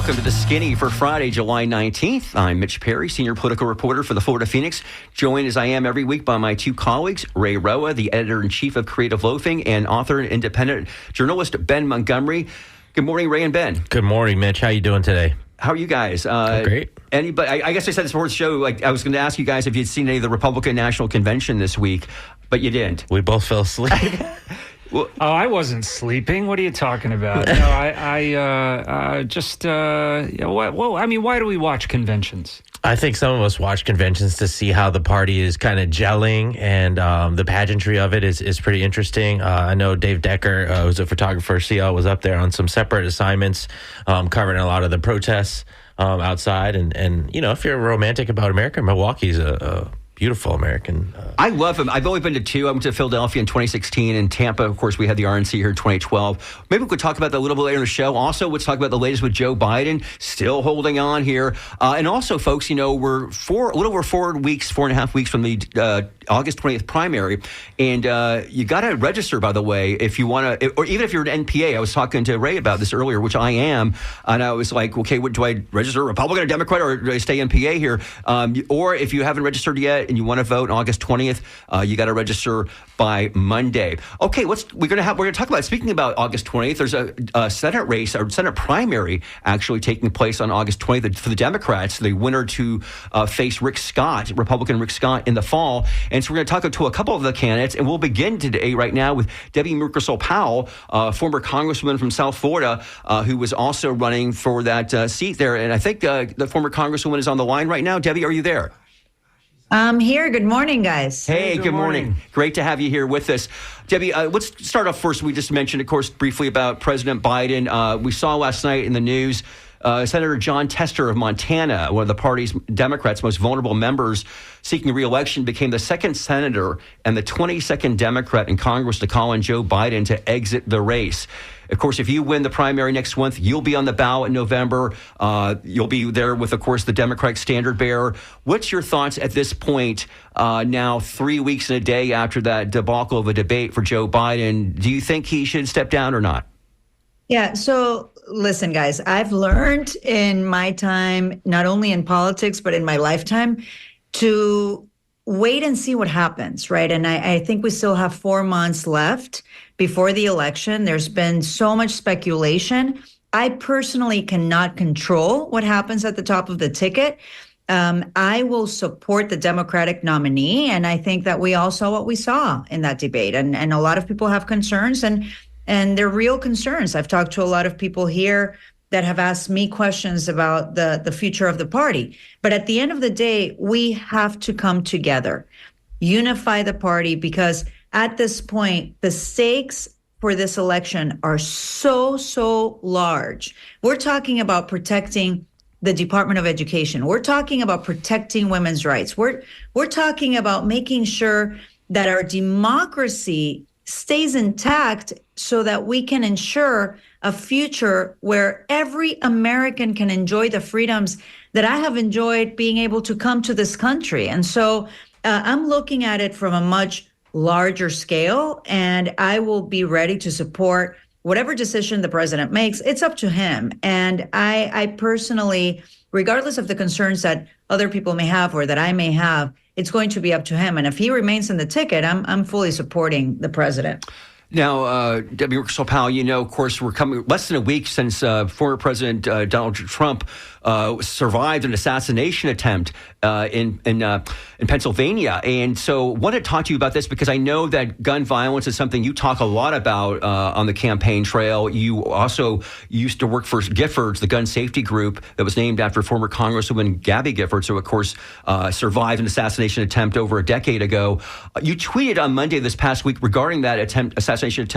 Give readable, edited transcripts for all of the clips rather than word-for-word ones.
welcome to The Skinny for Friday, July 19th. I'm Mitch Perry, senior political reporter for the Florida Phoenix, joined as I am every week by my two colleagues, Ray Roa, the editor-in-chief of Creative Loafing, and author and independent journalist Ben Montgomery. Good morning, Ray and Ben. Good morning, Mitch. How you doing today? How are you guys? Great. Anybody? I guess I said this before the show. Like, I was going to ask you guys if you'd seen any of the Republican National Convention this week, but you didn't. We both fell asleep. Well, I wasn't sleeping. What are you talking about? No, why do we watch conventions? I think some of us watch conventions to see how the party is kind of gelling, and the pageantry of it is pretty interesting. I know Dave Decker, who's a photographer, CL, was up there on some separate assignments, covering a lot of the protests outside. And you know, if you're romantic about America, Milwaukee's a beautiful American. I love him. I've only been to two. I went to Philadelphia in 2016 and Tampa. Of course, we had the RNC here in 2012. Maybe we could talk about that a little bit later in the show. Also, let's talk about the latest with Joe Biden, still holding on here. And also, folks, you know, we're a little over 4.5 weeks from the August 20th primary. And you got to register, by the way, if you want to, or even if you're an NPA. I was talking to Ray about this earlier, which I am. And I was like, okay, do I register Republican or Democrat, or do I stay NPA here? Or if you haven't registered yet, and you want to vote on August 20th, you got to register by Monday. Okay, we're going to talk about, speaking about August 20th, there's a Senate race, or Senate primary actually taking place on August 20th for the Democrats, the winner to face Rick Scott, Republican Rick Scott, in the fall. And so we're going to talk to a couple of the candidates, and we'll begin today right now with Debbie Mukersel Powell, former congresswoman from South Florida, who was also running for that seat there. And I think the former congresswoman is on the line right now. Debbie, are you there? I'm here. Good morning, guys. Hey, good morning. Great to have you here with us. Debbie, let's start off first. We just mentioned, of course, briefly about President Biden. We saw last night in the news Senator Jon Tester of Montana, one of the party's Democrats' most vulnerable members seeking re-election, became the second senator and the 22nd Democrat in Congress to call on Joe Biden to exit the race. Of course, if you win the primary next month, you'll be on the ballot in November. You'll be there with, of course, the Democratic standard bearer. What's your thoughts at this point, now 3 weeks and a day after that debacle of a debate for Joe Biden? Do you think he should step down or not? Yeah, so listen, guys, I've learned in my time, not only in politics, but in my lifetime, to wait and see what happens, right? And I think we still have 4 months left before the election. There's been so much speculation. I personally cannot control what happens at the top of the ticket. I will support the Democratic nominee, and I think that we all saw what we saw in that debate. And a lot of people have concerns, and they're real concerns. I've talked to a lot of people here that have asked me questions about the future of the party. But at the end of the day, we have to come together, unify the party, because at this point, the stakes for this election are so large. We're talking about protecting the Department of Education. We're talking about protecting women's rights. We're talking about making sure that our democracy stays intact so that we can ensure a future where every American can enjoy the freedoms that I have enjoyed being able to come to this country. And so I'm looking at it from a much larger scale, and I will be ready to support whatever decision the president makes. It's up to him. And I personally, regardless of the concerns that other people may have or that I may have, it's going to be up to him. And if he remains in the ticket, I'm fully supporting the president. Now, Debbie Mukersel Powell, you know, of course, we're coming less than a week since former President Donald Trump survived an assassination attempt in Pennsylvania. And so wanted to talk to you about this because I know that gun violence is something you talk a lot about on the campaign trail. You also used to work for Giffords, the gun safety group that was named after former Congresswoman Gabby Giffords, who, of course, survived an assassination attempt over a decade ago. You tweeted on Monday this past week regarding that attempted assassination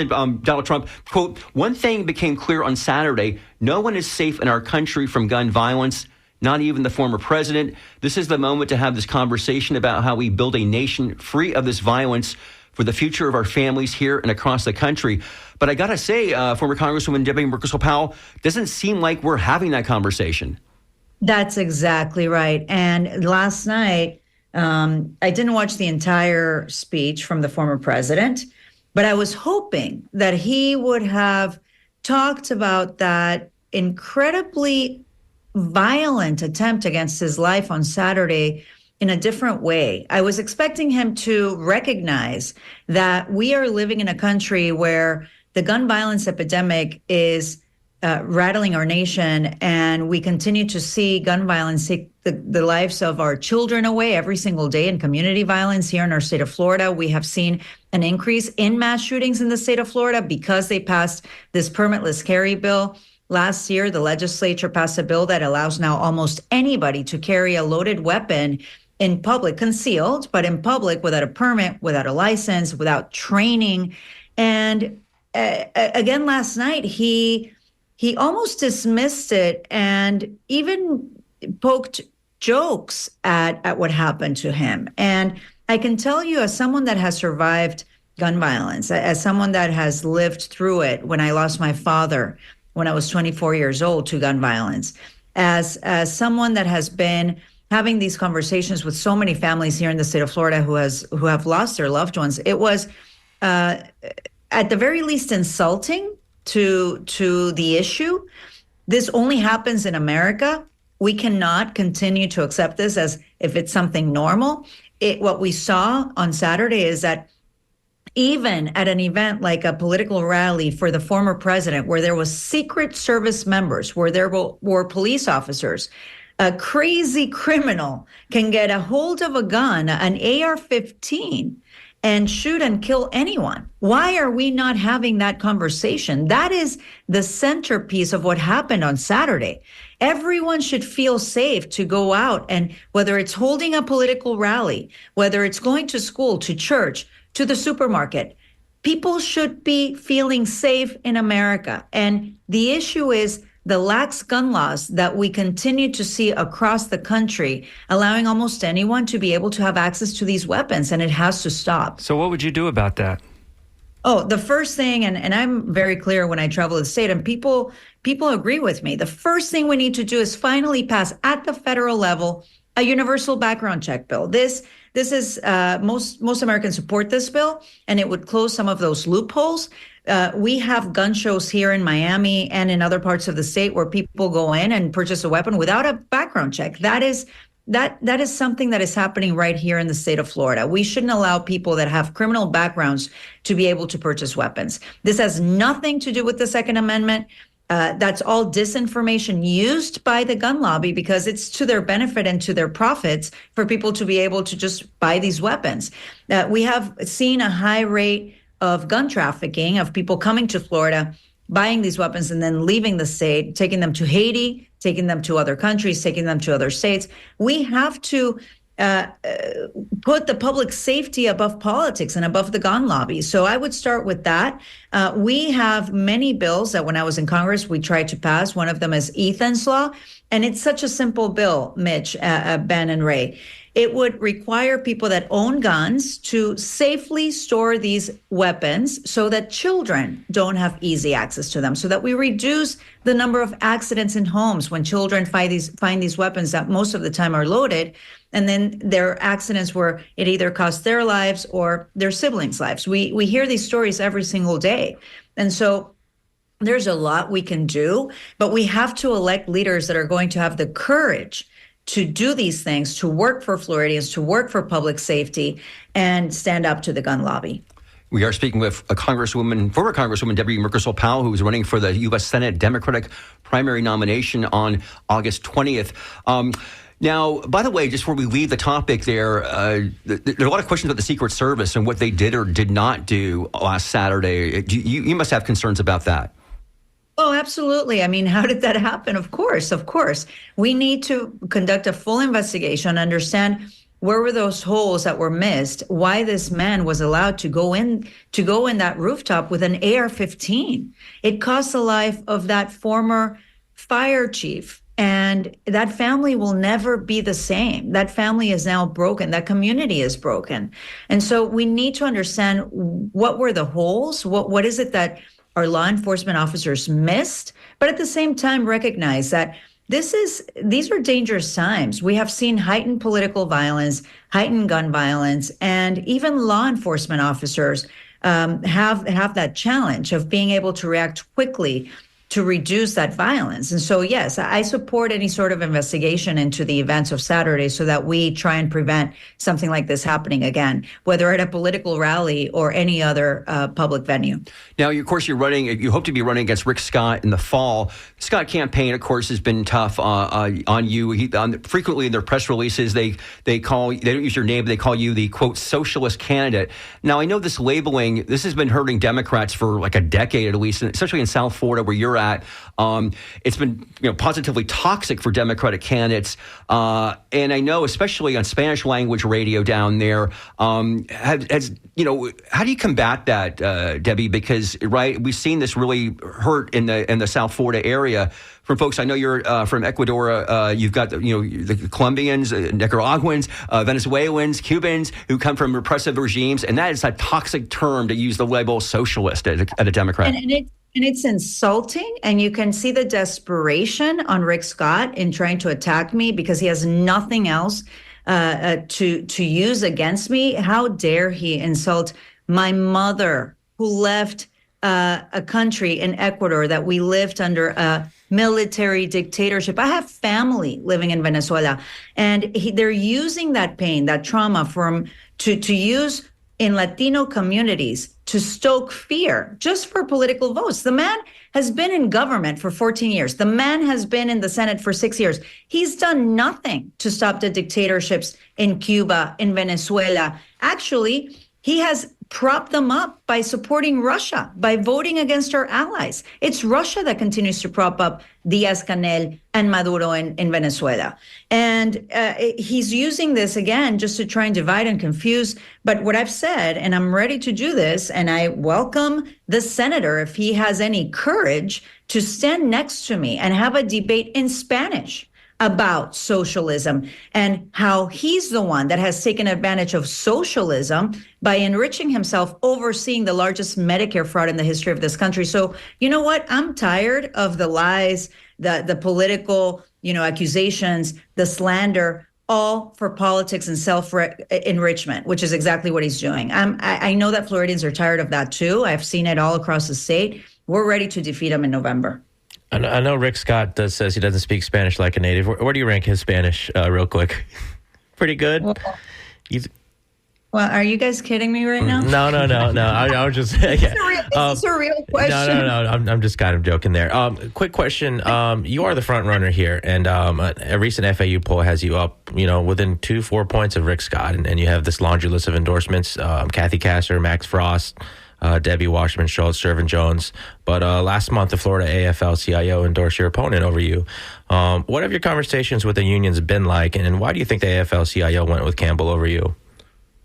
Donald Trump. Quote, "One thing became clear on Saturday. No one is safe in our country from gun violence, not even the former president. This is the moment to have this conversation about how we build a nation free of this violence for the future of our families here and across the country." But I got to say, former Congresswoman Debbie Mukersel Powell, doesn't seem like we're having that conversation. That's exactly right. And last night, I didn't watch the entire speech from the former president, but I was hoping that he would have talked about that incredibly violent attempt against his life on Saturday in a different way. I was expecting him to recognize that we are living in a country where the gun violence epidemic is rattling our nation, and we continue to see gun violence take the lives of our children away every single day, and community violence here in our state of Florida. We have seen an increase in mass shootings in the state of Florida because they passed this permitless carry bill. Last year, the legislature passed a bill that allows now almost anybody to carry a loaded weapon in public, concealed, but in public without a permit, without a license, without training. And again, last night, he almost dismissed it and even poked jokes at what happened to him. And I can tell you, as someone that has survived gun violence, as someone that has lived through it, when I lost my father when I was 24 years old to gun violence, as someone that has been having these conversations with so many families here in the state of Florida who have lost their loved ones, it was at the very least insulting to the issue. This only happens in America. We cannot continue to accept this as if it's something normal. What we saw on Saturday is that even at an event like a political rally for the former president, where there was Secret Service members, where there were police officers, a crazy criminal can get a hold of a gun, an AR-15, and shoot and kill anyone. Why are we not having that conversation? That is the centerpiece of what happened on Saturday. Everyone should feel safe to go out, and whether it's holding a political rally, whether it's going to school, to church, to the supermarket, people should be feeling safe in America. And the issue is the lax gun laws that we continue to see across the country, allowing almost anyone to be able to have access to these weapons, and it has to stop. So what would you do about that? Oh, the first thing, and I'm very clear when I travel the state, and people agree with me, the first thing we need to do is finally pass at the federal level a universal background check bill. This is most Americans support this bill, and it would close some of those loopholes. We have gun shows here in Miami and in other parts of the state where people go in and purchase a weapon without a background check. That is something that is happening right here in the state of Florida. We shouldn't allow people that have criminal backgrounds to be able to purchase weapons. This has nothing to do with the Second Amendment. That's all disinformation used by the gun lobby because it's to their benefit and to their profits for people to be able to just buy these weapons. We have seen a high rate of gun trafficking, of people coming to Florida, buying these weapons and then leaving the state, taking them to Haiti, taking them to other countries, taking them to other states. We have to put the public safety above politics and above the gun lobby. So I would start with that. We have many bills that when I was in Congress, we tried to pass. One of them is Ethan's Law. And it's such a simple bill, Mitch, Ben, and Ray. It would require people that own guns to safely store these weapons so that children don't have easy access to them, so that we reduce the number of accidents in homes when children find these weapons that most of the time are loaded. And then there are accidents where it either costs their lives or their siblings' lives. We hear these stories every single day. And so there's a lot we can do, but we have to elect leaders that are going to have the courage to do these things, to work for Floridians, to work for public safety, and stand up to the gun lobby. We are speaking with a former Congresswoman Debbie Merkersol-Powell, who is running for the U.S. Senate Democratic primary nomination on August 20th. Now, by the way, just before we leave the topic there are a lot of questions about the Secret Service and what they did or did not do last Saturday. You must have concerns about that. Oh, absolutely. I mean, how did that happen? Of course. We need to conduct a full investigation, understand where were those holes that were missed, why this man was allowed to go in that rooftop with an AR-15. It cost the life of that former fire chief. And that family will never be the same. That family is now broken. That community is broken. And so we need to understand what were the holes, what is it that our law enforcement officers missed, but at the same time recognize that these are dangerous times. We have seen heightened political violence, heightened gun violence, and even law enforcement officers have that challenge of being able to react quickly to reduce that violence. And so, yes, I support any sort of investigation into the events of Saturday so that we try and prevent something like this happening again, whether at a political rally or any other public venue. Now, of course, you hope to be running against Rick Scott in the fall. Scott campaign, of course, has been tough on you. Frequently in their press releases, they don't use your name, but they call you the, quote, socialist candidate. Now, I know this labeling, this has been hurting Democrats for like a decade at least, especially in South Florida where you're at. It's been positively toxic for Democratic candidates. And I know, especially on Spanish language radio down there, how do you combat that, Debbie? Because, right, we've seen this really hurt in the South Florida area from folks. I know you're from Ecuador. You've got the Colombians, Nicaraguans, Venezuelans, Cubans who come from repressive regimes, and that is a toxic term to use the label socialist at a Democrat. And it's insulting, and you can see the desperation on Rick Scott in trying to attack me because he has nothing else to use against me. How dare he insult my mother, who left a country in Ecuador that we lived under a military dictatorship. I have family living in Venezuela, and they're using that pain, that trauma to use in Latino communities to stoke fear just for political votes. The man has been in government for 14 years. The man has been in the Senate for 6 years. He's done nothing to stop the dictatorships in Cuba, in Venezuela. Actually, he has propped them up by supporting Russia, by voting against our allies. It's Russia that continues to prop up Diaz-Canel and Maduro in Venezuela. And he's using this again just to try and divide and confuse. But what I've said, and I'm ready to do this, and I welcome the senator, if he has any courage, to stand next to me and have a debate in Spanish about socialism and how he's the one that has taken advantage of socialism by enriching himself, overseeing the largest Medicare fraud in the history of this country. So, you know what? I'm tired of the lies, the political, accusations, the slander, all for politics and self-enrichment, which is exactly what he's doing. I know that Floridians are tired of that too. I've seen it all across the state. We're ready to defeat him in November. I know Rick Scott says he doesn't speak Spanish like a native. Where do you rank his Spanish, real quick? Pretty good? Well, are you guys kidding me right now? No. I was just... Yeah. This is a real question. No. I'm just kind of joking there. Quick question. You are the front runner here, and a recent FAU poll has you up, within 4 points of Rick Scott, and you have this laundry list of endorsements, Kathy Kasser, Max Frost, Debbie Wasserman Schultz, Shervin Jones. But last month, the Florida AFL-CIO endorsed your opponent over you. What have your conversations with the unions been like, and why do you think the AFL-CIO went with Campbell over you?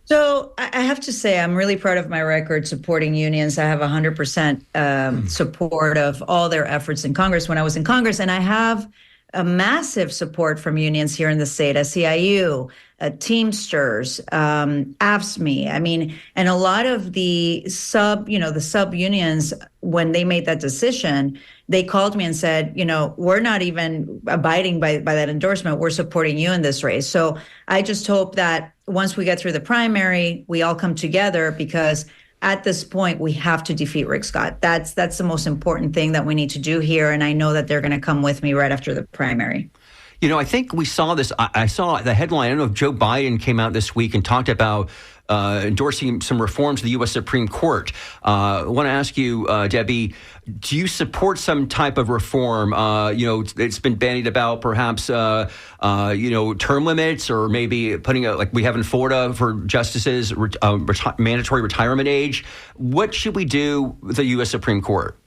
So I have to say, I'm really proud of my record supporting unions. I have 100% support of all their efforts in Congress when I was in Congress, and I have a massive support from unions here in the state, SEIU, Teamsters, AFSCME. And a lot of the sub unions, when they made that decision, they called me and said, we're not even abiding by that endorsement. We're supporting you in this race. So I just hope that once we get through the primary, we all come together, because at this point, we have to defeat Rick Scott. That's the most important thing that we need to do here. And I know that they're going to come with me right after the primary. I think we saw this. I saw the headline. I don't know if Joe Biden came out this week and talked about endorsing some reforms to the U.S. Supreme Court. I want to ask you, Debbie, do you support some type of reform? It's been bandied about, perhaps, term limits, or maybe putting like we have in Florida for justices, mandatory retirement age. What should we do with the U.S. Supreme Court?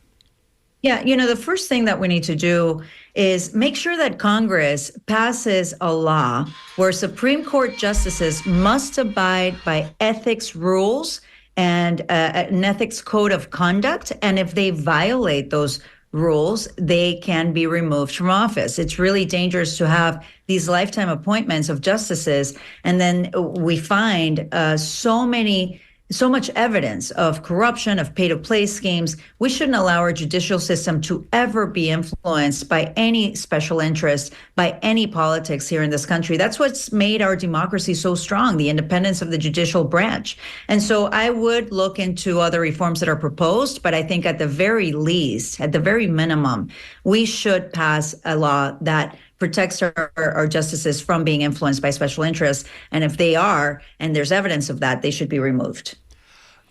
Yeah, the first thing that we need to do is make sure that Congress passes a law where Supreme Court justices must abide by ethics rules and an ethics code of conduct. And if they violate those rules, they can be removed from office. It's really dangerous to have these lifetime appointments of justices. And then we find so many so much evidence of corruption, of pay-to-play schemes. We shouldn't allow our judicial system to ever be influenced by any special interest, by any politics here in this country. That's what's made our democracy so strong, the independence of the judicial branch. And so I would look into other reforms that are proposed, but I think at the very least, at the very minimum, we should pass a law that protects our justices from being influenced by special interests. And if they are, and there's evidence of that, they should be removed.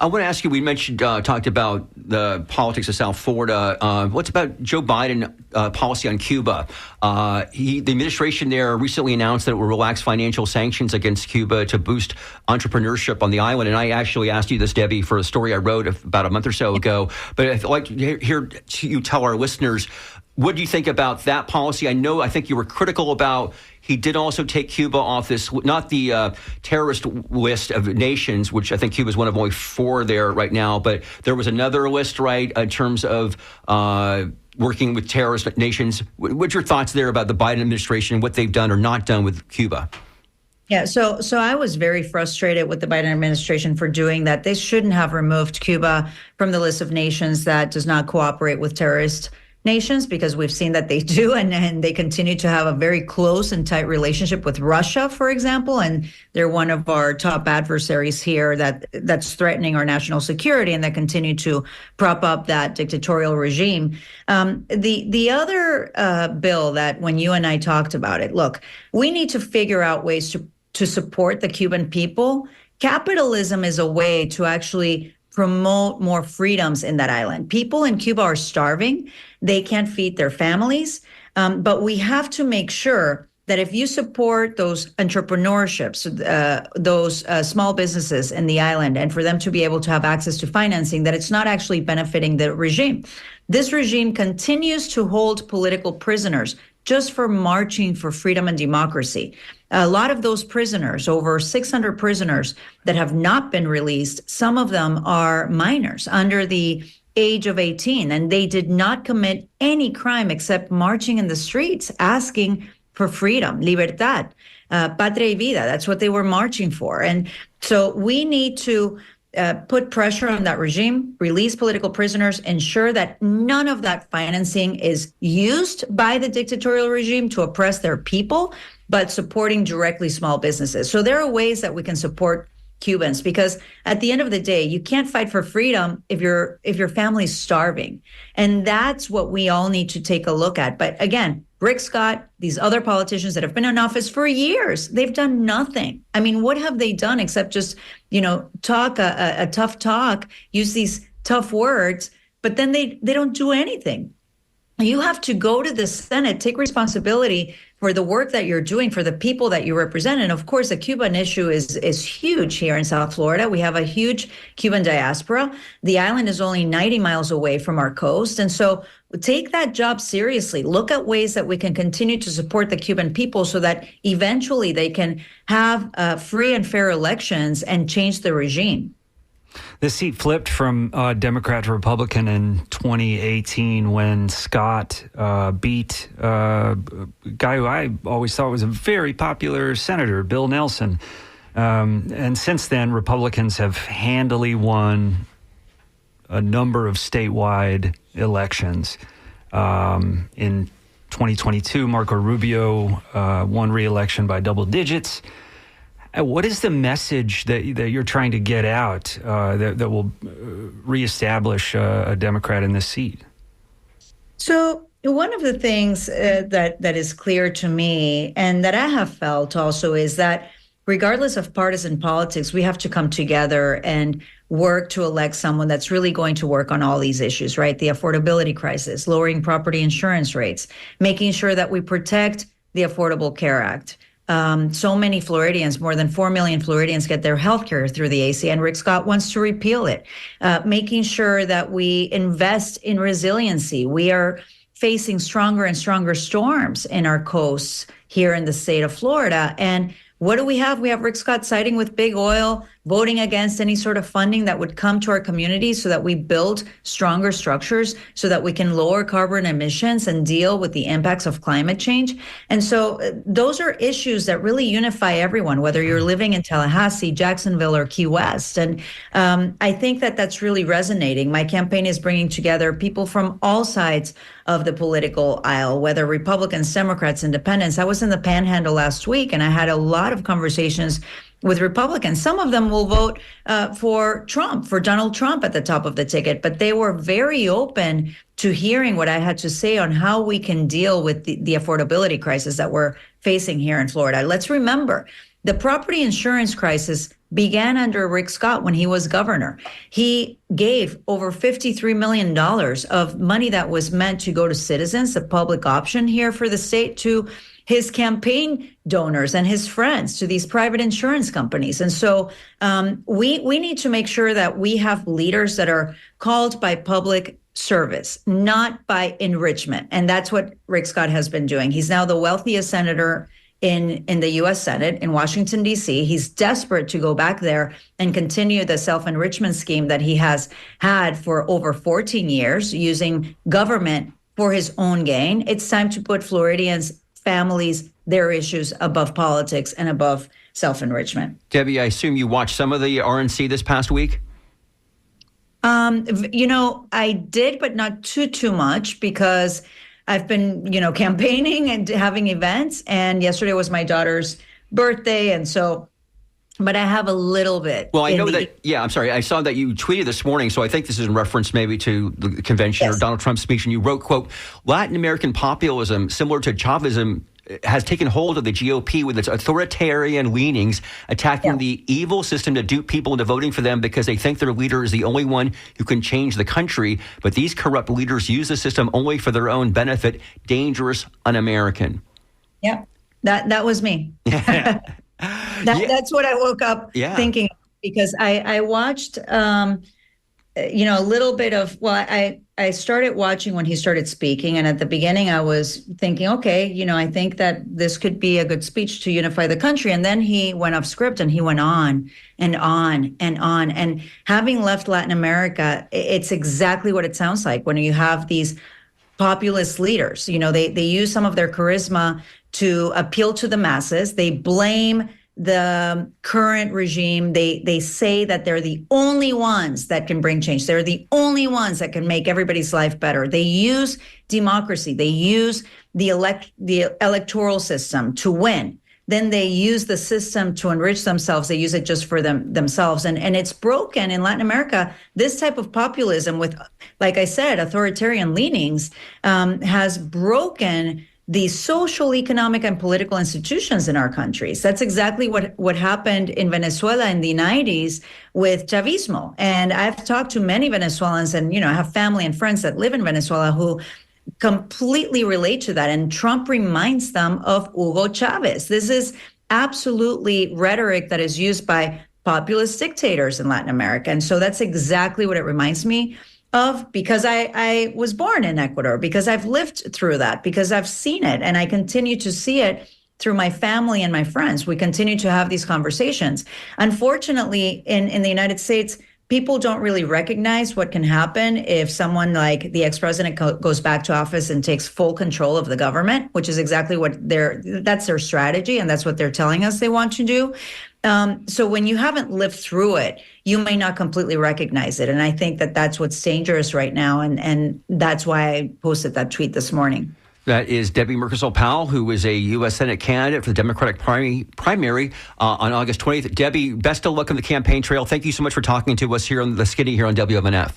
I want to ask you, we mentioned, talked about the politics of South Florida. What's about Joe Biden policy on Cuba? The administration there recently announced that it will relax financial sanctions against Cuba to boost entrepreneurship on the island. And I actually asked you this, Debbie, for a story I wrote about a month or so ago. But I'd like to hear you tell our listeners, what do you think about that policy? I think you were critical about. He did also take Cuba off this, not the terrorist list of nations, which I think Cuba is one of only 4 there right now, but there was another list, right, in terms of working with terrorist nations. What's your thoughts there about the Biden administration and what they've done or not done with Cuba? Yeah, so I was very frustrated with the Biden administration for doing that. They shouldn't have removed Cuba from the list of nations that does not cooperate with terrorist nations, because we've seen that they do, and they continue to have a very close and tight relationship with Russia, for example, and they're one of our top adversaries here that's threatening our national security and that continue to prop up that dictatorial regime. The other bill that when you and I talked about it, look, we need to figure out ways to support the Cuban people. Capitalism is a way to actually promote more freedoms in that island. People in Cuba are starving. They can't feed their families. But we have to make sure that if you support those entrepreneurships, those small businesses in the island, and for them to be able to have access to financing, that it's not actually benefiting the regime. This regime continues to hold political prisoners just for marching for freedom and democracy. A lot of those prisoners, over 600 prisoners that have not been released, some of them are minors under the age of 18, and they did not commit any crime except marching in the streets, asking for freedom, libertad, patria y vida. That's what they were marching for. And so we need to put pressure on that regime, release political prisoners, ensure that none of that financing is used by the dictatorial regime to oppress their people, but supporting directly small businesses. So there are ways that we can support Cubans, because at the end of the day, you can't fight for freedom if your family's starving. And that's what we all need to take a look at. But again, Rick Scott, these other politicians that have been in office for years, they've done nothing. I mean, what have they done except just, talk a tough talk, use these tough words, but then they don't do anything. You have to go to the Senate, take responsibility for the work that you're doing, for the people that you represent. And of course, the Cuban issue is huge here in South Florida. We have a huge Cuban diaspora. The island is only 90 miles away from our coast. And so take that job seriously. Look at ways that we can continue to support the Cuban people so that eventually they can have free and fair elections and change the regime. The seat flipped from Democrat to Republican in 2018 when Scott beat a guy who I always thought was a very popular senator, Bill Nelson. And since then, Republicans have handily won a number of statewide elections. In 2022, Marco Rubio won re-election by double digits. What is the message that you're trying to get out that will reestablish a Democrat in this seat? So one of the things that is clear to me and that I have felt also is that regardless of partisan politics, we have to come together and work to elect someone that's really going to work on all these issues, right? The affordability crisis, lowering property insurance rates, making sure that we protect the Affordable Care Act. So many Floridians, more than 4 million Floridians, get their health care through the ACA, and Rick Scott wants to repeal it. Making sure that we invest in resiliency. We are facing stronger and stronger storms in our coasts here in the state of Florida. And what do we have? We have Rick Scott siding with big oil, voting against any sort of funding that would come to our communities so that we build stronger structures so that we can lower carbon emissions and deal with the impacts of climate change. And so those are issues that really unify everyone, whether you're living in Tallahassee, Jacksonville, or Key West. And I think that that's really resonating. My campaign is bringing together people from all sides of the political aisle, whether Republicans, Democrats, Independents. I was in the Panhandle last week, and I had a lot of conversations with Republicans. Some of them will vote for Trump, for Donald Trump at the top of the ticket, but they were very open to hearing what I had to say on how we can deal with the affordability crisis that we're facing here in Florida. Let's remember, the property insurance crisis began under Rick Scott when he was governor. He gave over $53 million of money that was meant to go to citizens, a public option here for the state, to his campaign donors and his friends, to these private insurance companies. And so we need to make sure that we have leaders that are called by public service, not by enrichment. And that's what Rick Scott has been doing. He's now the wealthiest senator in the U.S. Senate in Washington, D.C. He's desperate to go back there and continue the self-enrichment scheme that he has had for over 14 years, using government for his own gain. It's time to put Floridians, families, their issues above politics and above self-enrichment. Debbie, I assume you watched some of the RNC this past week? I did, but not too much, because I've been, campaigning and having events. And yesterday was my daughter's birthday. And so, but I have a little bit. Well, I know that, I'm sorry. I saw that you tweeted this morning. So I think this is in reference maybe to the convention or Donald Trump's speech. And you wrote, quote, Latin American populism, similar to Chavism, has taken hold of the GOP with its authoritarian leanings, attacking the evil system to dupe people into voting for them because they think their leader is the only one who can change the country. But these corrupt leaders use the system only for their own benefit. Dangerous, un-American. Yeah, that was me. That's what I woke up thinking, because I watched, a little bit of, I started watching when he started speaking. And at the beginning, I was thinking, okay, I think that this could be a good speech to unify the country. And then he went off script and he went on and on and on. And having left Latin America, it's exactly what it sounds like when you have these populist leaders. They use some of their charisma to appeal to the masses. They blame the current regime. They say that they're the only ones that can bring change. They're the only ones that can make everybody's life better. They use democracy. They use the electoral system to win. Then they use the system to enrich themselves. They use it just for themselves. And it's broken in Latin America. This type of populism with, like I said, authoritarian leanings has broken the social, economic, and political institutions in our countries. That's exactly what happened in Venezuela in the 90s with Chavismo. And I've talked to many Venezuelans, and I have family and friends that live in Venezuela who completely relate to that. And Trump reminds them of Hugo Chavez. This is absolutely rhetoric that is used by populist dictators in Latin America. And so that's exactly what it reminds me of, because I was born in Ecuador, because I've lived through that, because I've seen it, and I continue to see it through my family and my friends. We continue to have these conversations. Unfortunately, in the United States, people don't really recognize what can happen if someone like the ex-president goes back to office and takes full control of the government, which is exactly what that's their strategy, and that's what they're telling us they want to do. So when you haven't lived through it, you may not completely recognize it. And I think that that's what's dangerous right now. And that's why I posted that tweet this morning. That is Debbie Merkersol-Powell, who is a U.S. Senate candidate for the Democratic primary on August 20th. Debbie, best of luck on the campaign trail. Thank you so much for talking to us here on The Skinny here on WMNF.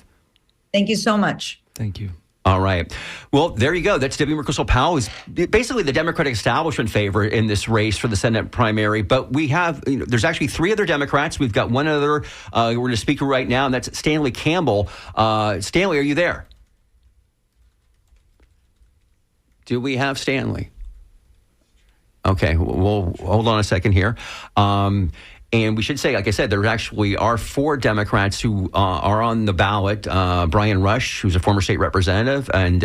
Thank you so much. Thank you. All right. Well, there you go. That's Debbie Merkersol-Powell, who's basically the Democratic establishment favorite in this race for the Senate primary. But we have, there's actually three other Democrats. We've got one other, we're going to speak right now, and that's Stanley Campbell. Stanley, are you there? Do we have Stanley? Okay, we'll hold on a second here. And we should say, like I said, there actually are four Democrats who are on the ballot. Brian Rush, who's a former state representative, and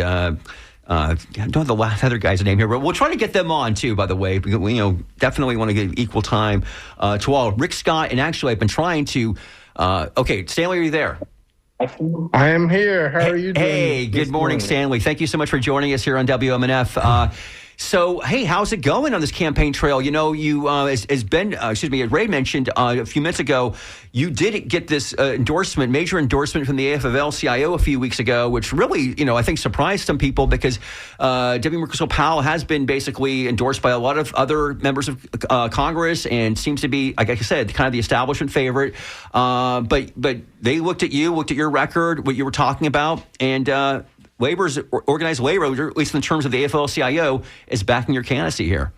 I don't have the last other guy's name here, but we'll try to get them on too, by the way. Because we, definitely want to give equal time to all. Rick Scott, and actually I've been trying to, okay, Stanley, are you there? I am here. How are you doing? Hey, good morning, Stanley. Thank you so much for joining us here on WMNF. So, hey, how's it going on this campaign trail? You, as Ray mentioned a few minutes ago, you did get this major endorsement from the AFL-CIO a few weeks ago, which really, I think surprised some people because Debbie Mucarsel-Powell has been basically endorsed by a lot of other members of Congress and seems to be, like I said, kind of the establishment favorite. But they looked at your record, what you were talking about, and organized labor, at least in terms of the AFL-CIO, is backing your candidacy here.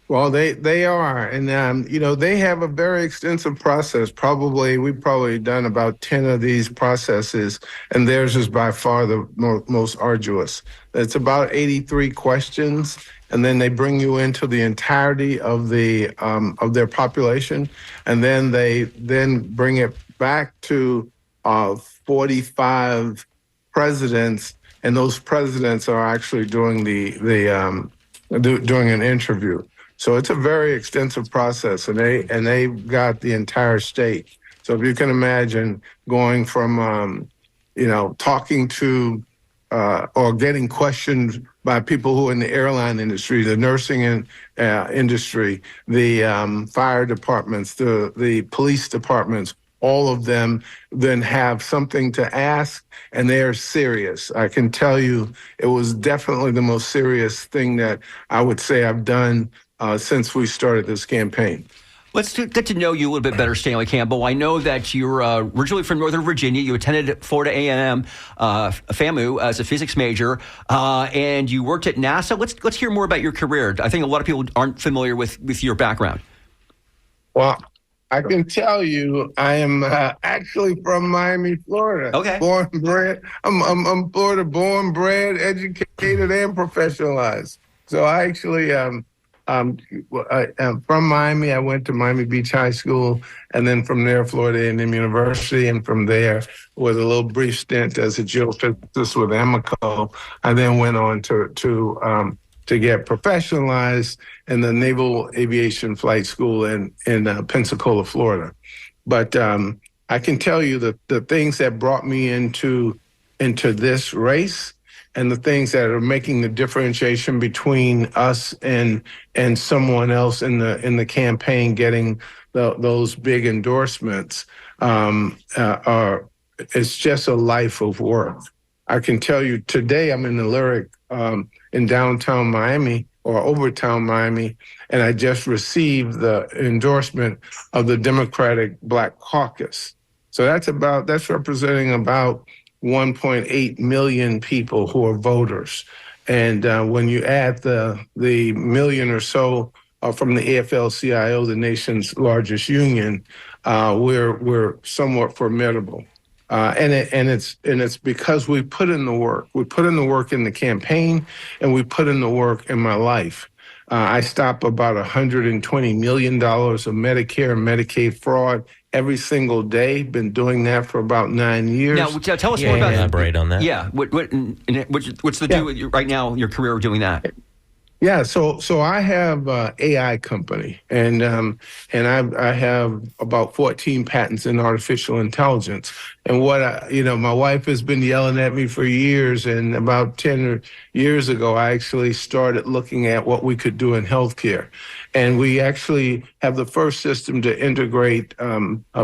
Well, they are, and they have a very extensive process. We've probably done about 10 of these processes, and theirs is by far the most arduous. It's about 83 questions, and then they bring you into the entirety of their population, and then they bring it back to 45 presidents, and those presidents are actually doing doing an interview. So it's a very extensive process, and they've got the entire state. So if you can imagine going from talking to or getting questioned by people who are in the airline industry, the nursing industry, the fire departments, the police departments, all of them then have something to ask, and they are serious. I can tell you it was definitely the most serious thing that I would say I've done since we started this campaign. Let's get to know you a little bit better, Stanley Campbell. I know that you're originally from Northern Virginia. You attended Florida A&M, FAMU, as a physics major, and you worked at NASA. Let's hear more about your career. I think a lot of people aren't familiar with your background. Well, I can tell you, I am actually from Miami, Florida. Okay. Born and bred. I'm Florida born, bred, educated, and professionalized. So I actually I'm from Miami. I went to Miami Beach High School, and then from there, Florida A&M University, and from there was a little brief stint as a geophysicist with Amoco. I then went on to get professionalized in the Naval Aviation Flight School in Pensacola, Florida. But I can tell you that the things that brought me into this race and the things that are making the differentiation between us and someone else in the campaign getting those big endorsements it's just a life of work. I can tell you today I'm in the Lyric in downtown Miami or Overtown Miami, and I just received the endorsement of the Democratic Black Caucus. So that's representing about 1.8 million people who are voters. And when you add the million or so from the AFL-CIO, the nation's largest union, we're somewhat formidable. And it's because we put in the work. We put in the work in the campaign, and we put in the work in my life. I stop about $120 million of Medicare and Medicaid fraud every single day. Been doing that for about 9 years. Now, tell us more about elaborate on that. Yeah, what's the do right now? Your career doing that? Yeah, so I have an AI company, and I have about 14 patents in artificial intelligence. And my wife has been yelling at me for years, and about 10 years ago, I actually started looking at what we could do in healthcare. And we actually have the first system to integrate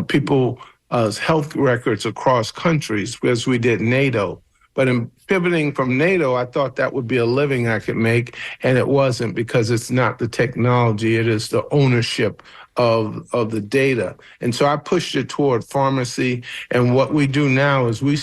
people's health records across countries, because we did NATO. But in pivoting from NATO, I thought that would be a living I could make, and it wasn't, because it's not the technology, it is the ownership of the data. And so I pushed it toward pharmacy, and what we do now is we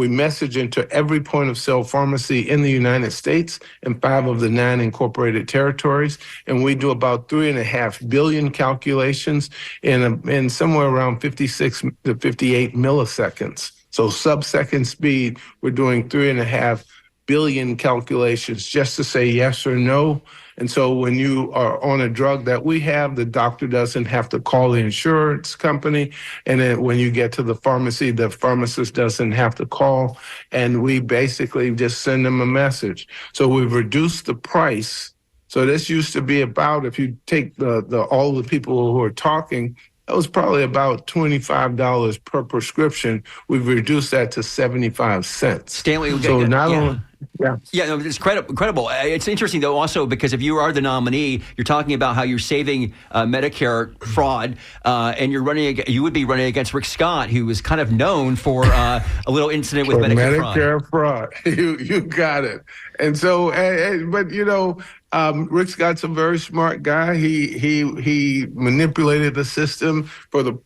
message into every point of sale pharmacy in the United States and 5 of the 9 incorporated territories, and we do about 3.5 billion calculations in somewhere around 56 to 58 milliseconds. So sub-second speed, we're doing 3.5 billion calculations just to say yes or no. And so when you are on a drug that we have, the doctor doesn't have to call the insurance company. And then when you get to the pharmacy, the pharmacist doesn't have to call. And we basically just send them a message. So we've reduced the price. So this used to be about, if you take all the people who are talking, that was probably about $25 per prescription. We've reduced that to 75 cents. Stanley, So not yeah. only, yeah. Yeah, no, it's incredible. It's interesting, though, also, because if you are the nominee, you're talking about how you're saving Medicare fraud, and you would be running against Rick Scott, who was kind of known for a little incident with Medicare fraud. You got it. And so, but Rick Scott's a very smart guy. He manipulated the system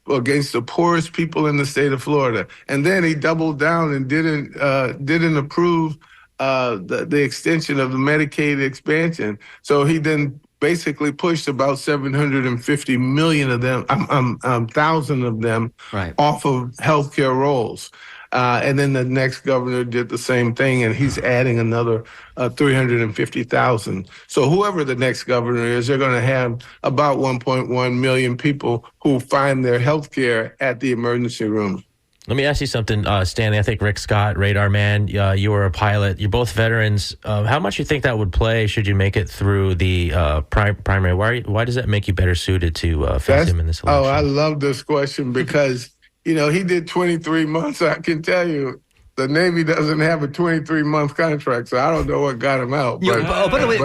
against the poorest people in the state of Florida, and then he doubled down and didn't approve the extension of the Medicaid expansion. So he then basically pushed about 750 million of them, thousand of them, right, off of healthcare rolls. And then the next governor did the same thing, and he's adding another 350,000. So whoever the next governor is, they're going to have about 1.1 million people who find their health care at the emergency room. Let me ask you something, Stanley. I think Rick Scott, Radar Man, you were a pilot. You're both veterans. How much do you think that would play should you make it through the primary? Why does that make you better suited to face him in this election? Oh, I love this question because, he did 23 months. I can tell you, the Navy doesn't have a 23-month contract, so I don't know what got him out. By the way,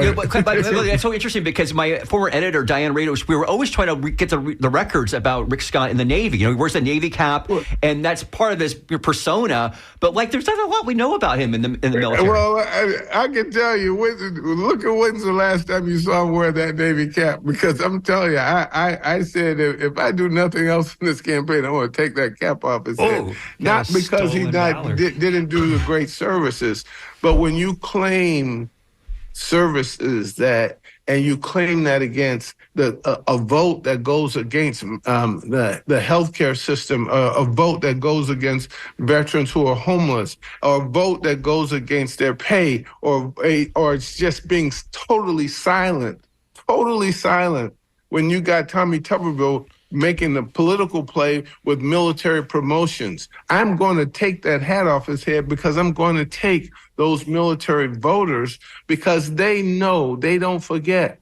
that's so interesting because my former editor, Diane Rados, we were always trying to get the records about Rick Scott in the Navy. He wears the Navy cap, and that's part of his persona. But there's not a lot we know about him in the military. Well, I can tell you, look at when's the last time you saw him wear that Navy cap? Because I'm telling you, I said if I do nothing else in this campaign, I want to take that cap off his head. Not because he didn't do the great services, but when you claim services and you claim that against a vote that goes against the healthcare system, a vote that goes against veterans who are homeless, or a vote that goes against their pay, or it's just being totally silent when you got Tommy Tuberville making the political play with military promotions. I'm going to take that hat off his head because I'm going to take those military voters because they know, they don't forget.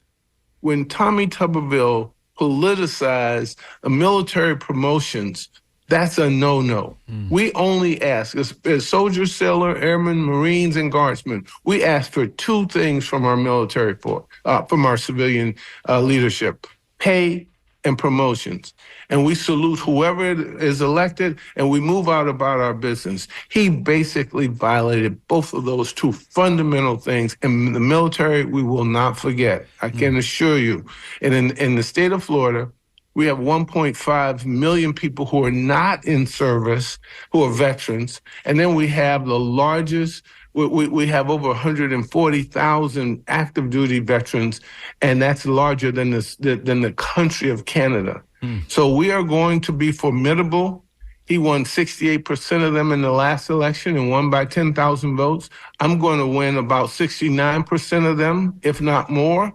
When Tommy Tuberville politicized military promotions, that's a no-no. We only ask, as soldier, sailor, airmen, Marines, and guardsmen, we ask for two things from our military from our civilian leadership: pay and promotions. And we salute whoever is elected, and we move out about our business. He basically violated both of those two fundamental things. In the military, we will not forget. I can assure you. And in the state of Florida, we have 1.5 million people who are not in service, who are veterans. And then we have the largest, we have over 140,000 active duty veterans, and that's larger than the country of Canada. So we are going to be formidable. He won 68% of them in the last election and won by 10,000 votes. I'm going to win about 69% of them, if not more.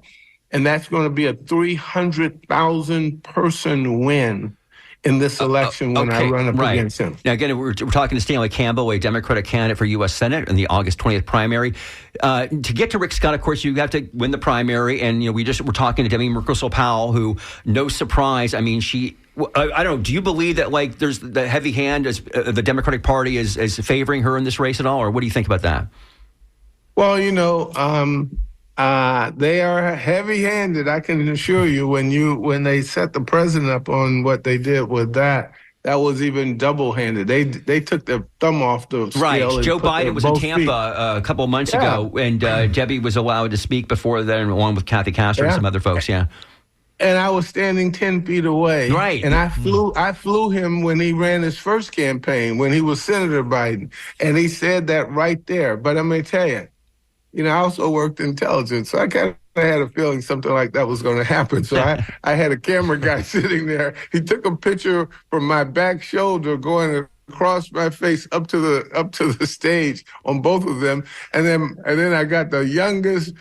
And that's going to be a 300,000 person win in this election when I run up against him. Now, again, we're talking to Stanley Campbell, a Democratic candidate for U.S. Senate in the August 20th primary. To get to Rick Scott, of course, you have to win the primary. And, we're talking to Debbie Merkersol-Powell, who, no surprise, I mean, I don't know, do you believe that, there's the heavy hand as the Democratic Party is favoring her in this race at all? Or what do you think about that? Well, they are heavy-handed, I can assure you. When they set the president up on what they did with that was even double-handed. They took their thumb off the scale. Right. Joe Biden was in Tampa a couple of months ago, and Debbie was allowed to speak before then, along with Kathy Castro and some other folks. Yeah. And I was standing 10 feet away. Right. And I flew him when he ran his first campaign, when he was Senator Biden, and he said that right there. But I'm going to tell you, I also worked intelligence, so I kind of had a feeling something like that was going to happen. So I had a camera guy sitting there. He took a picture from my back shoulder going across my face up to the stage on both of them, and then I got the youngest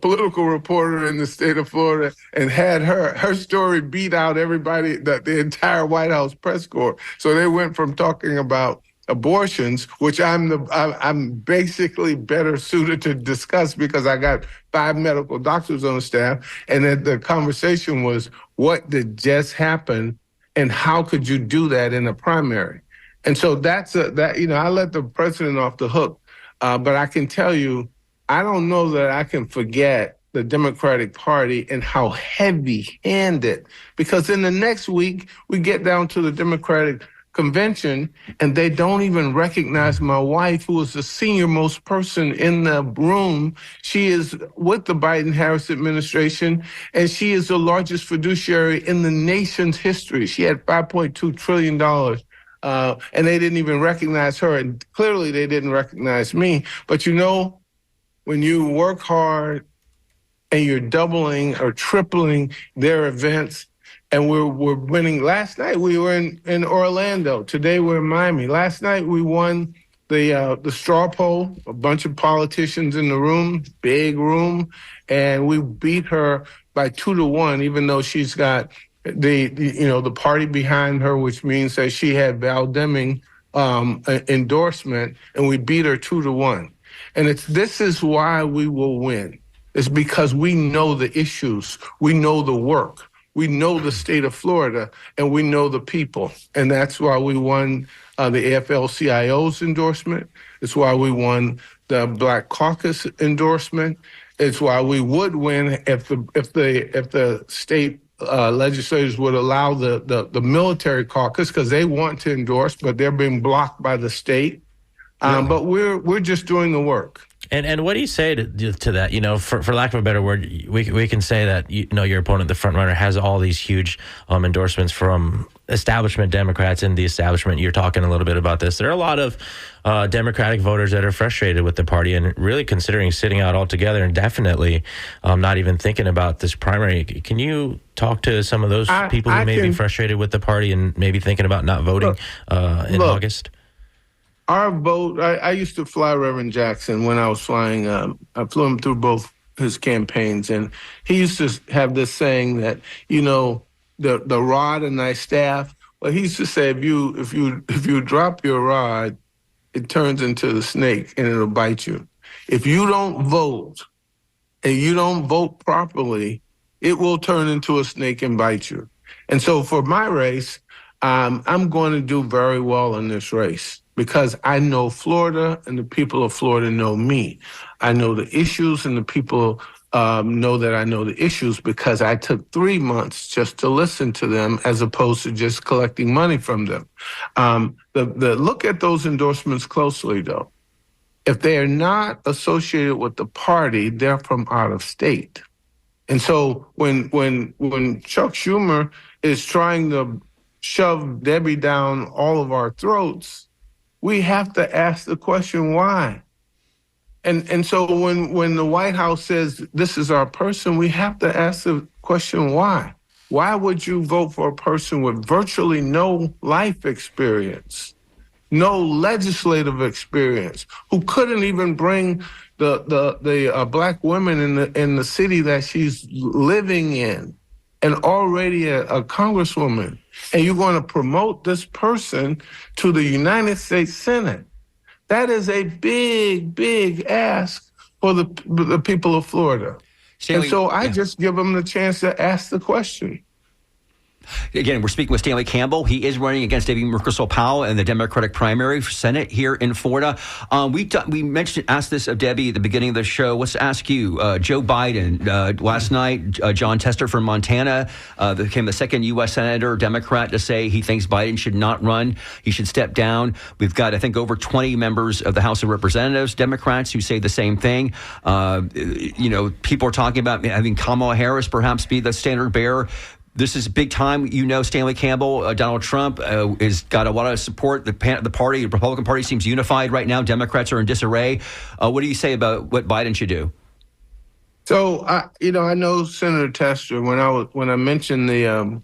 political reporter in the state of Florida, and had her story beat out everybody, the entire White House press corps. So they went from talking about abortions, which I'm basically better suited to discuss because I got 5 medical doctors on staff, and then the conversation was, what did just happen, and how could you do that in a primary? And so I let the president off the hook, but I can tell you, I don't know that I can forget the Democratic Party and how heavy-handed, because in the next week, we get down to the Democratic convention, and they don't even recognize my wife, who is the senior most person in the room. She is with the Biden-Harris administration, and she is the largest fiduciary in the nation's history. She had $5.2 trillion. And they didn't even recognize her, and clearly they didn't recognize me. But when you work hard and you're doubling or tripling their events, and we're winning. Last night we were in Orlando. Today we're in Miami. Last night we won the straw poll. A bunch of politicians in the room, big room, and we beat her by 2-1, even though she's got the party behind her, which means that she had Val Deming endorsement, and we beat her 2-1. And this is why we will win. It's because we know the issues, we know the work, we know the state of Florida, and we know the people. And that's why we won the AFL-CIO's endorsement. It's why we won the Black Caucus endorsement. It's why we would win if the state legislators would allow the military caucus, because they want to endorse, but they're being blocked by the state. But we're just doing the work. And what do you say to that? For lack of a better word, we can say that your opponent, the front runner, has all these huge endorsements from establishment Democrats and the establishment. You're talking a little bit about this. There are a lot of Democratic voters that are frustrated with the party and really considering sitting out altogether, and definitely not even thinking about this primary. Can you talk to some of those people who may be frustrated with the party and maybe thinking about not voting in August? Our vote, I used to fly Reverend Jackson when I was flying. I flew him through both his campaigns, and he used to have this saying that, the rod and thy staff. Well, he used to say, if you drop your rod, it turns into the snake and it'll bite you. If you don't vote and you don't vote properly, it will turn into a snake and bite you. And so for my race, I'm going to do very well in this race, because I know Florida and the people of Florida know me. I know the issues, and the people know that I know the issues, because I took 3 months just to listen to them, as opposed to just collecting money from them. Look at those endorsements closely, though. If they are not associated with the party, they're from out of state. And so when Chuck Schumer is trying to shove Debbie down all of our throats, we have to ask the question, why? And so when the White House says this is our person, we have to ask the question, why? Why would you vote for a person with virtually no life experience, no legislative experience, who couldn't even bring the black women in the city that she's living in, and already a congresswoman, and you're going to promote this person to the United States Senate? That is a big, big ask for the people of Florida. Stanley, and so I just give them the chance to ask the question. Again, we're speaking with Stanley Campbell. He is running against Amy Mukersel-Powell in the Democratic primary for Senate here in Florida. We asked this of Debbie at the beginning of the show. Let's ask you, Joe Biden. Last night, John Tester from Montana became the second U.S. Senator, Democrat, to say he thinks Biden should not run. He should step down. We've got, I think, over 20 members of the House of Representatives, Democrats, who say the same thing. People are talking about having Kamala Harris perhaps be the standard bearer. This is big time. Stanley Campbell, Donald Trump has got a lot of support. The party, the Republican Party, seems unified right now. Democrats are in disarray. What do you say about what Biden should do? So, I know Senator Tester. When I mentioned the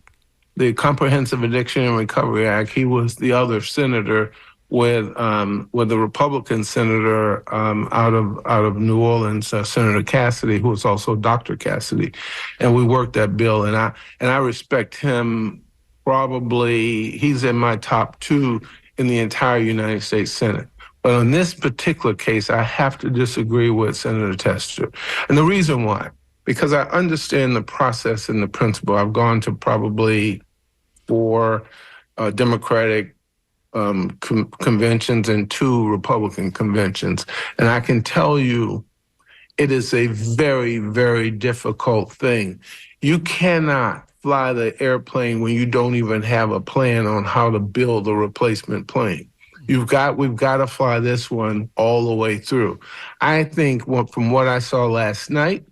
the Comprehensive Addiction and Recovery Act. He was the other senator with the Republican senator out of New Orleans, Senator Cassidy, who was also Dr. Cassidy, and we worked that bill. And I respect him. Probably he's in my top 2 in the entire United States Senate. But on this particular case, I have to disagree with Senator Tester, and the reason why, because I understand the process and the principle. I've gone to probably 4 Democratic conventions and 2 Republican conventions. And I can tell you, it is a very, very difficult thing. You cannot fly the airplane when you don't even have a plan on how to build a replacement plane. We've got to fly this one all the way through. I think from what I saw last night,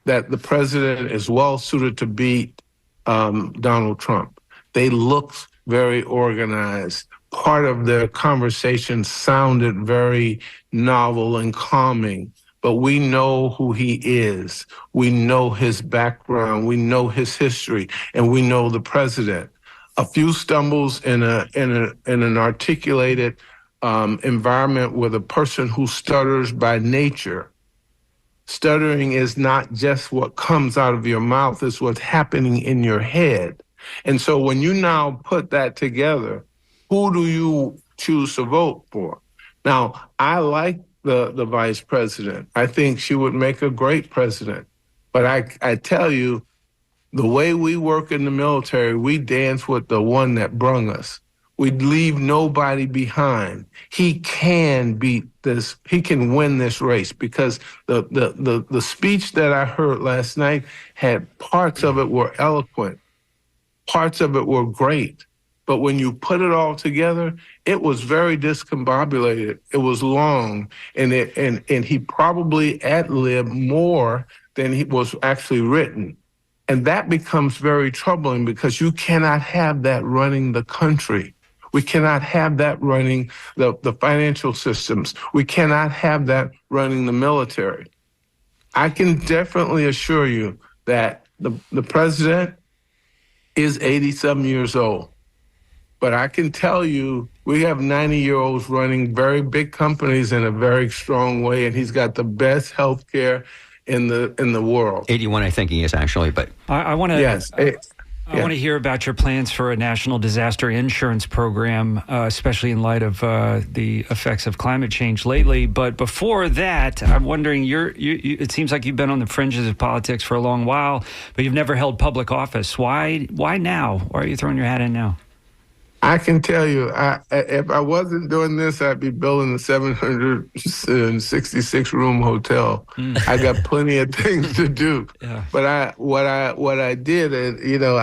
that the president is well suited to beat Donald Trump. They looked very organized. Part of their conversation sounded very novel and calming, but we know who he is. We know his background. We know his history, and we know the president. A few stumbles in an articulated environment with a person who stutters by nature. Stuttering is not just what comes out of your mouth, it's what's happening in your head. And so when you now put that together, who do you choose to vote for? Now, I like the vice president. I think she would make a great president. But I tell you, the way we work in the military, we dance with the one that brung us. We leave nobody behind. He can beat this. He can win this race, because the speech that I heard last night had parts of it were eloquent. Parts of it were great. But when you put it all together, it was very discombobulated. It was long, and he probably ad-libbed more than he was actually written. And that becomes very troubling, because you cannot have that running the country. We cannot have that running the financial systems. We cannot have that running the military. I can definitely assure you that the president is 87 years old. But I can tell you, we have 90-year-olds running very big companies in a very strong way, and he's got the best health care in the world. 81, I think he is actually, but I want to. Yes. I want to hear about your plans for a national disaster insurance program, especially in light of the effects of climate change lately. But before that, I'm wondering, it seems like you've been on the fringes of politics for a long while, but you've never held public office. Why now? Why are you throwing your hat in now? I can tell you, if I wasn't doing this, I'd be building a 766-room hotel. I got plenty of things to do. Yeah. But what I did, I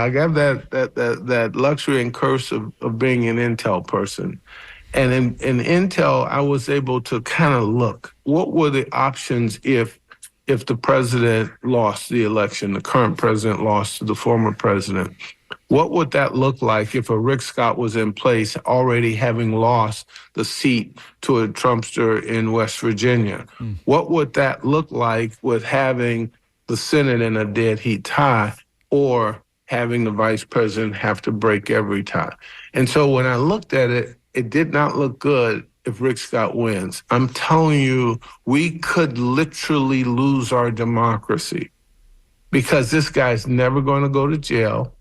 got that luxury and curse of being an Intel person. And in Intel, I was able to kind of look, what were the options if the president lost the election, the current president lost to the former president? What would that look like if a Rick Scott was in place, already having lost the seat to a Trumpster in West Virginia? What would that look like with having the Senate in a dead heat tie, or having the vice president have to break every tie? And so when I looked at it, it did not look good if Rick Scott wins. I'm telling you, we could literally lose our democracy, because this guy's never going to go to jail,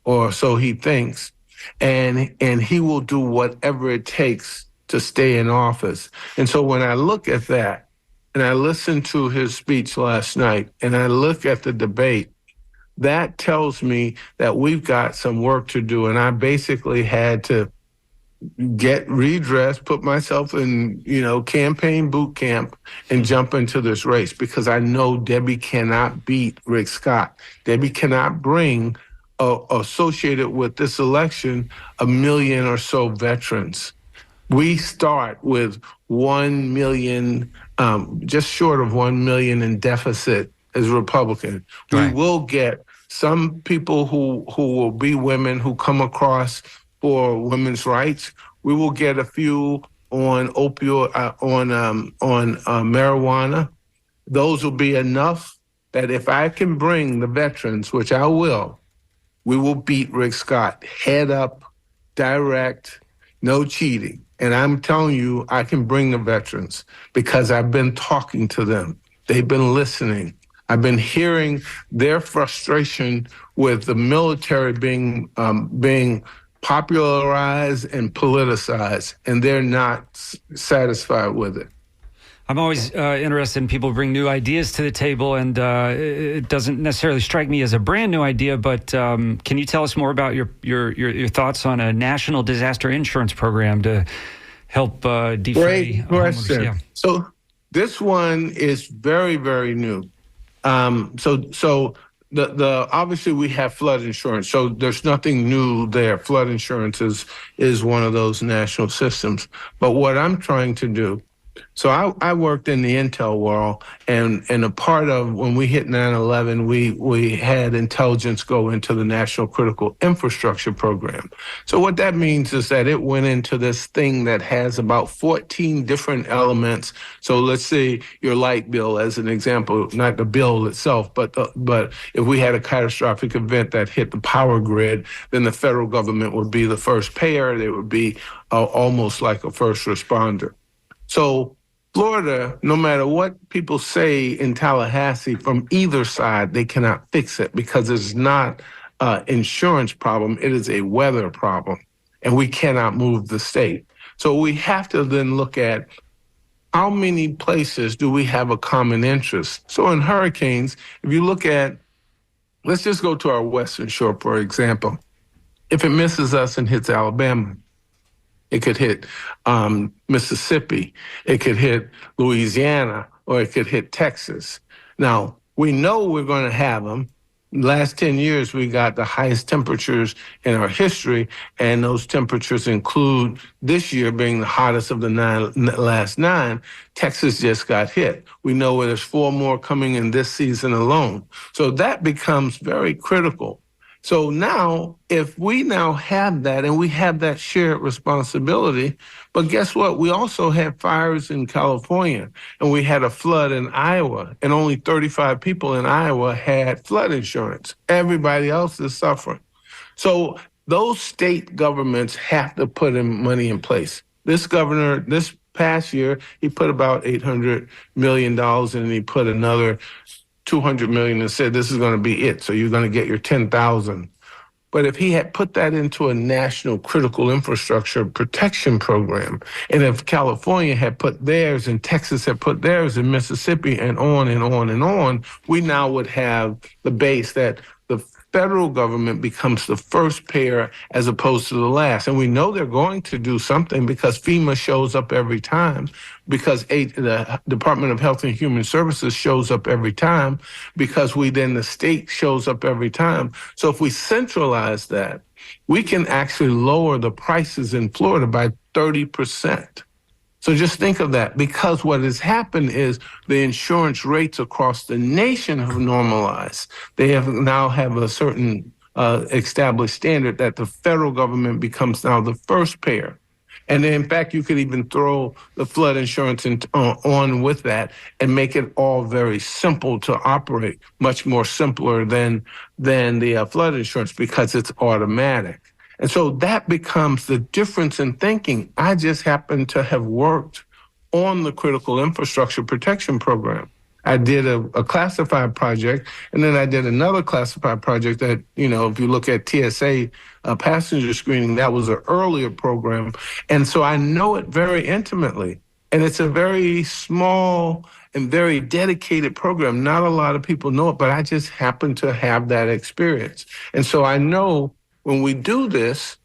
or so he thinks, and he will do whatever it takes to stay in office. And so when I look at that, and I listened to his speech last night, and I look at the debate, that tells me that we've got some work to do. And I basically had to get redressed, put myself in, campaign boot camp, and jump into this race, because I know Debbie cannot beat Rick Scott. Debbie cannot bring associated with this election 1 million or so veterans. We start with 1 million, just short of 1 million in deficit as Republican. Right. We will get some people who will be women who come across for women's rights. We will get a few on marijuana. Those will be enough that if I can bring the veterans, which I will, we will beat Rick Scott. Head up, direct, no cheating. And I'm telling you, I can bring the veterans because I've been talking to them. They've been listening. I've been hearing their frustration with the military being popularized and politicized, and they're not satisfied with it. I'm always interested in people who bring new ideas to the table, and it doesn't necessarily strike me as a brand new idea, but can you tell us more about your thoughts on a national disaster insurance program to help defray? Great question. Yeah. So this one is very, very new. So the obviously we have flood insurance, so there's nothing new there. Flood insurance is one of those national systems. But what I'm trying to do, so I worked in the intel world, and a part of when we hit 9/11, we had intelligence go into the National Critical Infrastructure Program. So what that means is that it went into this thing that has about 14 different elements. So let's say your light bill, as an example, not the bill itself, but if we had a catastrophic event that hit the power grid, then the federal government would be the first payer. They would be almost like a first responder. So Florida, no matter what people say in Tallahassee from either side, they cannot fix it because it's not an insurance problem. It is a weather problem, and we cannot move the state. So we have to then look at how many places do we have a common interest. So in hurricanes, if you look at, let's just go to our Western Shore, for example. If it misses us and hits Alabama, it could hit Mississippi, it could hit Louisiana, or it could hit Texas. Now, we know we're going to have them. Last 10 years, we got the highest temperatures in our history, and those temperatures include this year being the hottest of the last 9. Texas just got hit. We know there's 4 more coming in this season alone. So that becomes very critical. So now, if we now have that and we have that shared responsibility, but guess what? We also had fires in California and we had a flood in Iowa, and only 35 people in Iowa had flood insurance. Everybody else is suffering. So those state governments have to put money in place. This governor, this past year, he put about $800 million in, and he put another $200 million and said, this is going to be it. So you're going to get your 10,000. But if he had put that into a national critical infrastructure protection program, and if California had put theirs and Texas had put theirs and Mississippi and on and on and on, we now would have the base that the federal government becomes the first payer as opposed to the last. And we know they're going to do something because FEMA shows up every time, because the Department of Health and Human Services shows up every time, because the state shows up every time. So if we centralize that, we can actually lower the prices in Florida by 30%. So just think of that, because what has happened is the insurance rates across the nation have normalized. They now have a certain established standard that the federal government becomes now the first payer. And in fact, you could even throw the flood insurance on with that and make it all very simple to operate, much more simpler than the flood insurance because it's automatic. And so that becomes the difference in thinking. I just happen to have worked on the critical infrastructure protection program. I did a classified project, and then I did another classified project that, if you look at TSA passenger screening, that was an earlier program. And so I know it very intimately. And it's a very small and very dedicated program. Not a lot of people know it, but I just happen to have that experience. And so I know when we do this,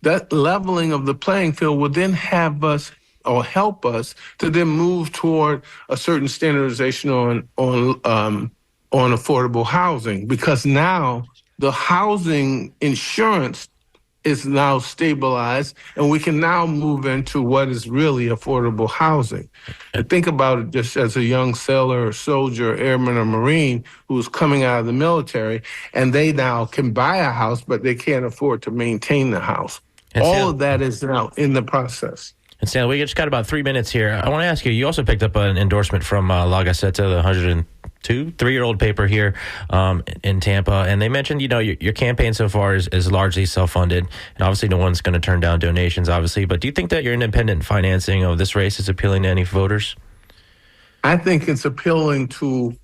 that leveling of the playing field will then have us or help us to then move toward a certain standardization on affordable housing, because now the housing insurance is now stabilized, and we can now move into what is really affordable housing. And think about it just as a young sailor or soldier, airman or Marine who's coming out of the military, and they now can buy a house, but they can't afford to maintain the house. All of that is now in the process. And Stanley, we just got about 3 minutes here. I want to ask you also picked up an endorsement from La Gaceta, the 3-year-old paper here in Tampa, and they mentioned, your campaign so far is largely self-funded, and obviously no one's going to turn down donations, obviously. But do you think that your independent financing of this race is appealing to any voters? I think it's appealing to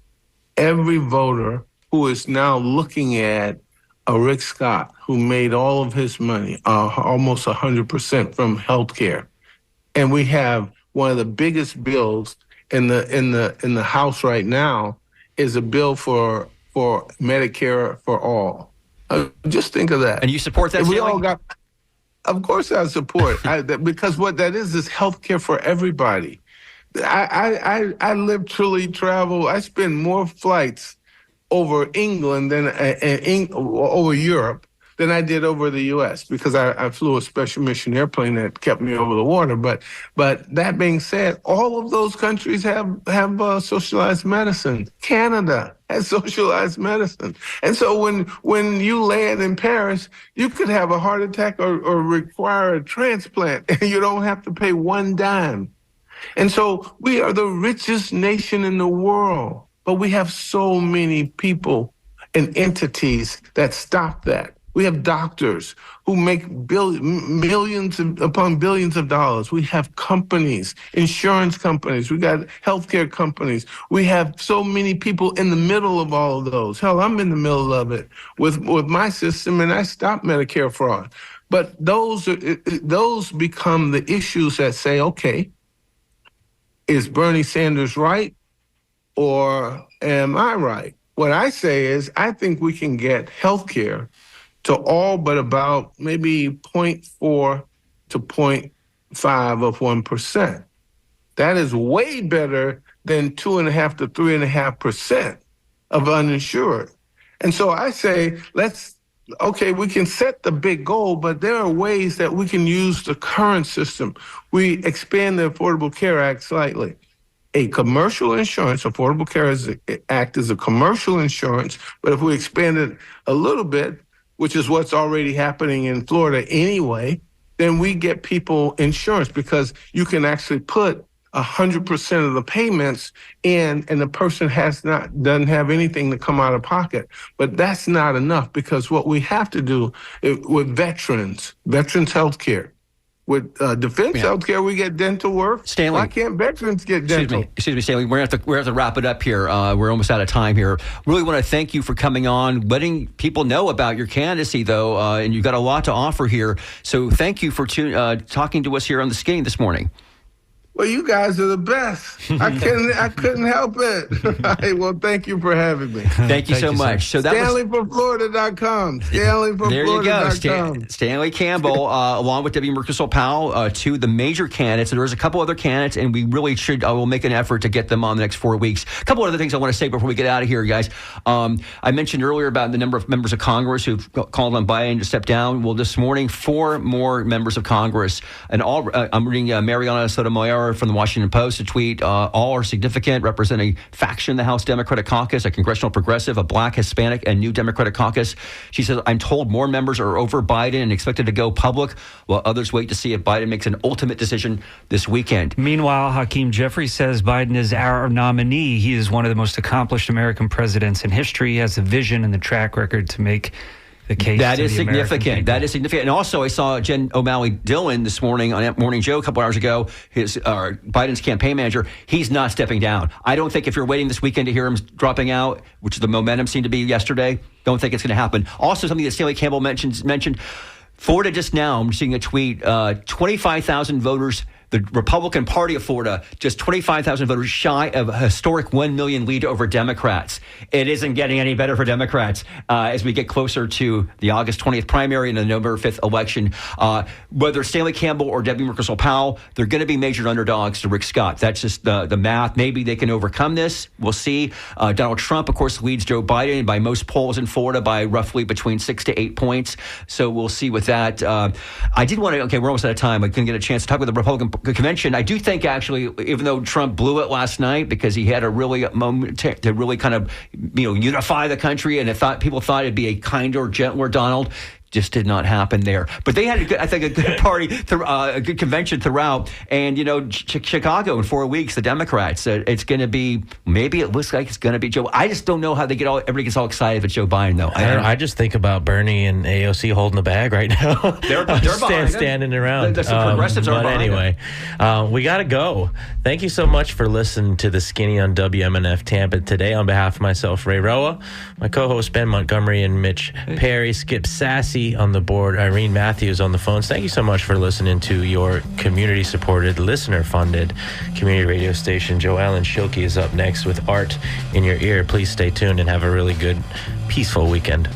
every voter who is now looking at a Rick Scott who made all of his money, almost 100% from healthcare, and we have one of the biggest bills in the House right now is a bill for Medicare for all. Just think of that. And you support that? We all got. Of course, I support because what that is healthcare for everybody. I literally travel. I spend more flights over England than over Europe than I did over the U.S. because I flew a special mission airplane that kept me over the water. But that being said, all of those countries have socialized medicine. Canada has socialized medicine, and so when you land in Paris, you could have a heart attack or require a transplant, and you don't have to pay one dime. And so we are the richest nation in the world, but we have so many people and entities that stop that. We have doctors who make millions upon billions of dollars. We have companies, insurance companies. We got healthcare companies. We have so many people in the middle of all of those. Hell, I'm in the middle of it with my system, and I stopped Medicare fraud. But those become the issues that say, okay, is Bernie Sanders right or am I right? What I say is I think we can get healthcare to all but about maybe 0.4 to 0.5 of 1%. That is way better than 2.5 to 3.5% of uninsured. And so I say, we can set the big goal, but there are ways that we can use the current system. We expand the Affordable Care Act slightly. A commercial insurance, Affordable Care Act is a commercial insurance, but if we expand it a little bit, which is what's already happening in Florida anyway, then we get people insurance because you can actually put 100% of the payments in, and the person doesn't have anything to come out of pocket. But that's not enough because what we have to do with veterans health care, with defense healthcare, we get dental work. Stanley, why can't veterans get dental? Excuse me, Stanley. We're going to have to wrap it up here. We're almost out of time here. Really want to thank you for coming on, letting people know about your candidacy, though, and you've got a lot to offer here. So thank you for talking to us here on The Skinny this morning. Well, you guys are the best. I couldn't help it. Well, thank you for having me. Thank you so much. So that StanleyForFlorida.com. StanleyForFlorida.com. There you go. Stanley Campbell, along with Debbie Merkersol-Powell, two of the major candidates. There's a couple other candidates, and we really will make an effort to get them on the next 4 weeks. A couple other things I want to say before we get out of here, guys. I mentioned earlier about the number of members of Congress who've called on Biden to step down. Well, this morning, 4 more members of Congress, and all I'm reading Mariana Sotomayor from the Washington Post, a tweet, all are significant, representing faction in the House Democratic Caucus, a congressional progressive, a black, Hispanic, and new Democratic caucus. She says, I'm told more members are over Biden and expected to go public, while others wait to see if Biden makes an ultimate decision this weekend. Meanwhile, Hakeem Jeffries says Biden is our nominee. He is one of the most accomplished American presidents in history. He has the vision and the track record to make the case. That is significant. That is significant. And also, I saw Jen O'Malley Dillon this morning on Morning Joe a couple hours ago, Biden's campaign manager. He's not stepping down. I don't think if you're waiting this weekend to hear him dropping out, which the momentum seemed to be yesterday, don't think it's going to happen. Also, something that Stanley Campbell mentioned, Florida just now, I'm seeing a tweet, 25,000 voters. The Republican Party of Florida, just 25,000 voters shy of a historic 1 million lead over Democrats. It isn't getting any better for Democrats as we get closer to the August 20th primary and the November 5th election. Whether Stanley Campbell or Debbie Merkersol-Powell, they're going to be major underdogs to Rick Scott. That's just the math. Maybe they can overcome this. We'll see. Donald Trump, of course, leads Joe Biden by most polls in Florida by roughly between 6 to 8 points. So we'll see with that. I did want to, we're almost out of time. I couldn't get a chance to talk with the Republican convention. I do think, actually, even though Trump blew it last night because he had a really moment to really kind of unify the country, and people thought it'd be a kinder, gentler Donald. just did not happen there. But they had, I think, a good party, a good convention throughout. And, Chicago in 4 weeks, the Democrats, it's going to be, maybe it looks like it's going to be Joe. I just don't know how everybody gets all excited if it's Joe Biden, though. I just think about Bernie and AOC holding the bag right now. They're standing around. The progressives are but anyway, we got to go. Thank you so much for listening to The Skinny on WMNF Tampa today. On behalf of myself, Ray Roa, my co-host Ben Montgomery and Mitch Perry, Skip Sassy on the board, Irene Matthews on the phones. Thank you so much for listening to your community-supported, listener-funded community radio station. Joe Allen Schilke is up next with Art in Your Ear. Please stay tuned and have a really good, peaceful weekend.